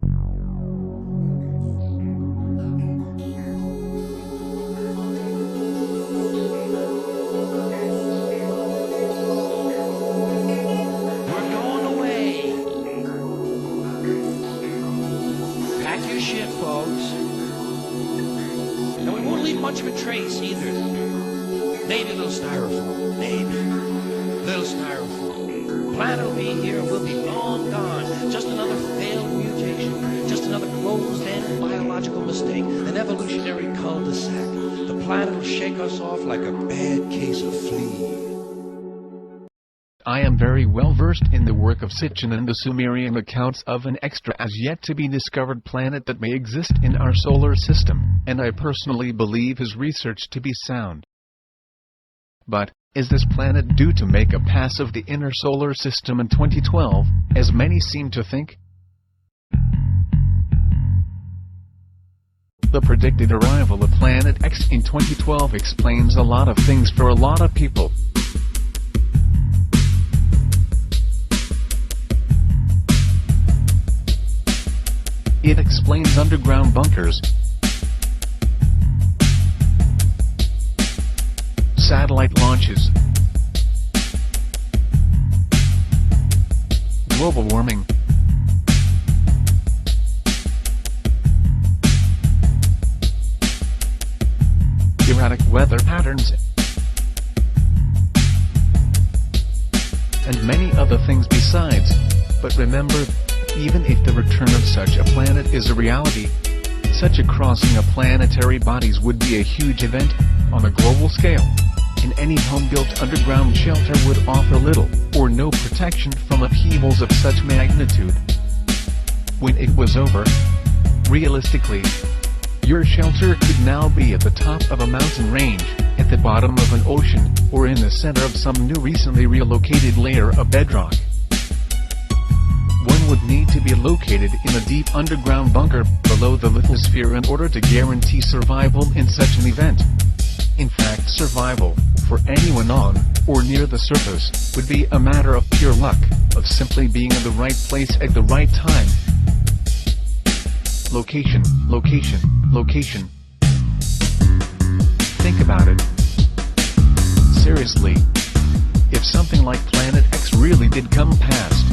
We're going away. Pack your shit, folks. And we won't leave much of a trace either. Maybe a little styrofoam. Maybe. Little styrofoam. Planet will be here, we'll be long gone. Just another failed mutation. Just another closed-end biological mistake. An evolutionary cul-de-sac. The planet will shake us off like a bad case of flea. I am very well versed in the work of Sitchin and the Sumerian accounts of an extra as yet to be discovered planet that may exist in our solar system, and I personally believe his research to be sound. But, is this planet due to make a pass of the inner solar system in 2012, as many seem to think? The predicted arrival of Planet X in 2012 explains a lot of things for a lot of people. It explains underground bunkers, satellite launches, global warming, erratic weather patterns, and many other things besides. But remember, even if the return of such a planet is a reality, such a crossing of planetary bodies would be a huge event, on a global scale, and any home-built underground shelter would offer little, or no protection from upheavals of such magnitude. When it was over, realistically, your shelter could now be at the top of a mountain range, at the bottom of an ocean, or in the center of some new recently relocated layer of bedrock. One would need to be located in a deep underground bunker below the lithosphere in order to guarantee survival in such an event. In fact, survival, for anyone on, or near the surface, would be a matter of pure luck, of simply being in the right place at the right time. Location, location, location. Think about it. Seriously. If something like Planet X really did come past,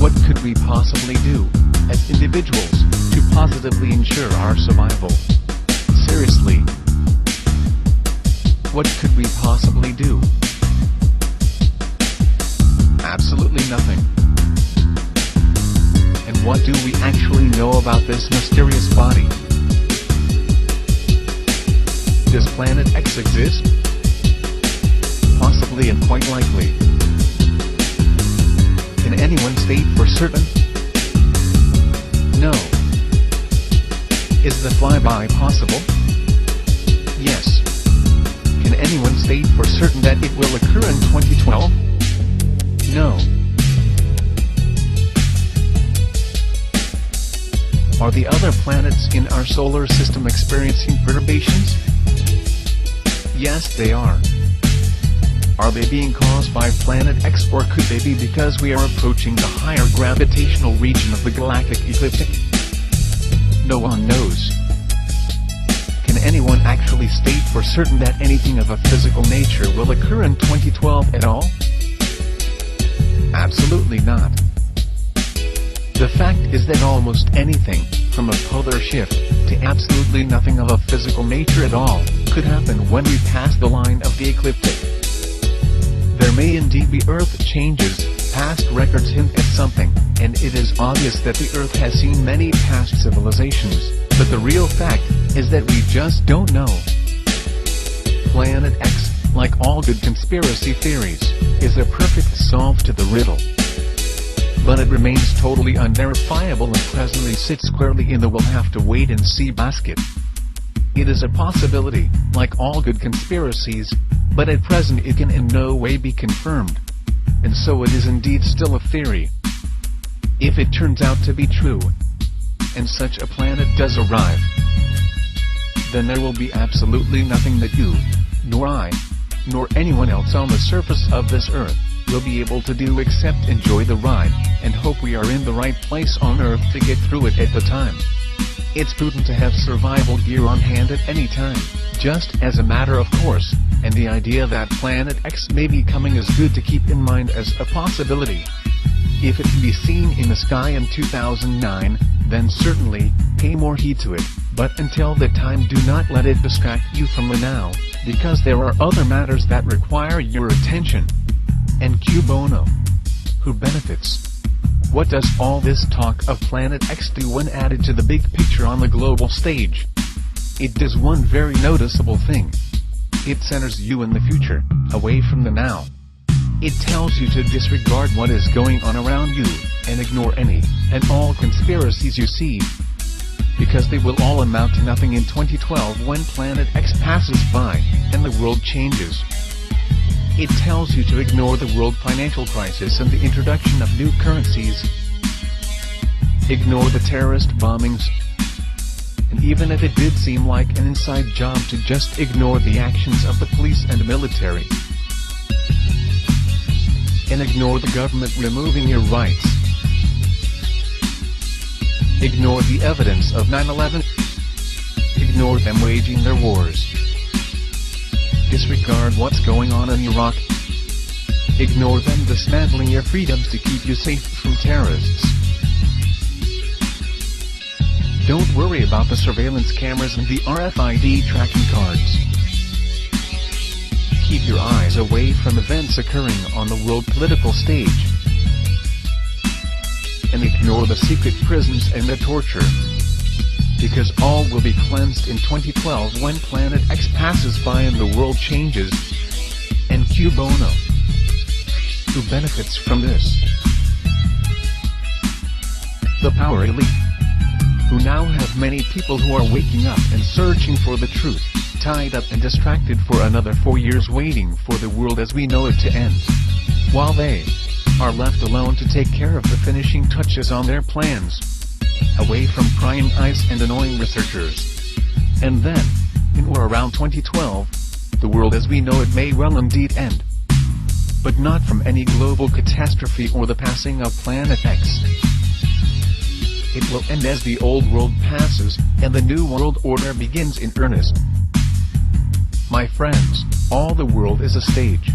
what could we possibly do, as individuals, to positively ensure our survival? Seriously. What could we possibly do? Absolutely nothing. And what do we actually know about this mysterious body? Does Planet X exist? Possibly and quite likely. Can anyone state for certain? No. Is the flyby possible? Yes. Can anyone state for certain that it will occur in 2012? No. Are the other planets in our solar system experiencing perturbations? Yes, they are. Are they being caused by Planet X, or could they be because we are approaching the higher gravitational region of the galactic ecliptic? No one knows. Can anyone actually state for certain that anything of a physical nature will occur in 2012 at all? Absolutely not. The fact is that almost anything, from a polar shift, to absolutely nothing of a physical nature at all, could happen when we pass the line of the ecliptic. There may indeed be Earth changes, past records hint at something, and it is obvious that the Earth has seen many past civilizations, but the real fact is that we just don't know. Planet X, like all good conspiracy theories, is a perfect solve to the riddle. But it remains totally unverifiable and presently sits squarely in the we'll have to wait and see basket. It is a possibility, like all good conspiracies, but at present it can in no way be confirmed. And so it is indeed still a theory. If it turns out to be true, and such a planet does arrive, then there will be absolutely nothing that you, nor I, nor anyone else on the surface of this earth, will be able to do except enjoy the ride, and hope we are in the right place on Earth to get through it at the time. It's prudent to have survival gear on hand at any time, just as a matter of course, and the idea that Planet X may be coming is good to keep in mind as a possibility. If it can be seen in the sky in 2009, then certainly, pay more heed to it, but until that time do not let it distract you from the now, because there are other matters that require your attention. And Q bono. Who benefits? What does all this talk of Planet X do when added to the big picture on the global stage? It does one very noticeable thing. It centers you in the future, away from the now. It tells you to disregard what is going on around you, and ignore any and all conspiracies you see. Because they will all amount to nothing in 2012 when Planet X passes by, and the world changes. It tells you to ignore the world financial crisis and the introduction of new currencies. Ignore the terrorist bombings. And even if it did seem like an inside job to just ignore the actions of the police and military. And ignore the government removing your rights. Ignore the evidence of 9/11. Ignore them waging their wars. Disregard what's going on in Iraq. Ignore them dismantling your freedoms to keep you safe from terrorists. Don't worry about the surveillance cameras and the RFID tracking cards. Keep your eyes away from events occurring on the world political stage. And ignore the secret prisons and the torture. Because all will be cleansed in 2012 when Planet X passes by and the world changes. And Q bono. Who benefits from this? The power elite. Who now have many people who are waking up and searching for the truth, tied up and distracted for another 4 years waiting for the world as we know it to end. While they are left alone to take care of the finishing touches on their plans. Away from prying eyes and annoying researchers. And then, in or around 2012, the world as we know it may well indeed end. But not from any global catastrophe or the passing of Planet X. It will end as the old world passes, and the new world order begins in earnest. My friends, all the world is a stage.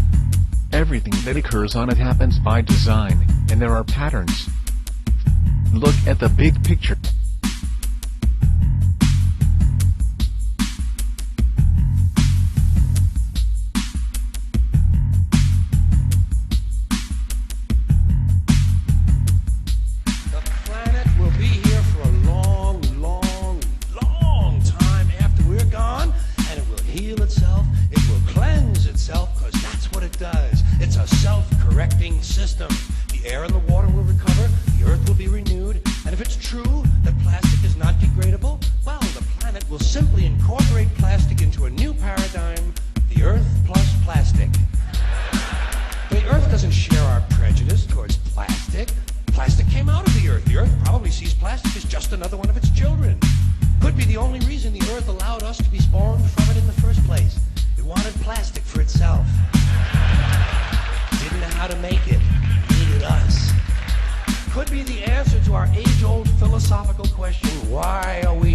Everything that occurs on it happens by design, and there are patterns. Look at the big picture. The planet will be here for a long, long, long time after we're gone, and it will heal itself, it will cleanse itself, because that's what it does. It's a self-correcting system. The air and the water will recover, the earth will be renewed, and if it's true that plastic is not degradable, well, the planet will simply incorporate plastic into a new paradigm, the earth plus plastic. The earth doesn't share our prejudice towards plastic. Plastic came out of the earth. The earth probably sees plastic as just another one of its children. Could be the only reason the earth allowed us to be spawned from it in the first place. It wanted plastic for itself. Didn't know how to make it. Needed us. Could be the answer to our age-old philosophical question, why are we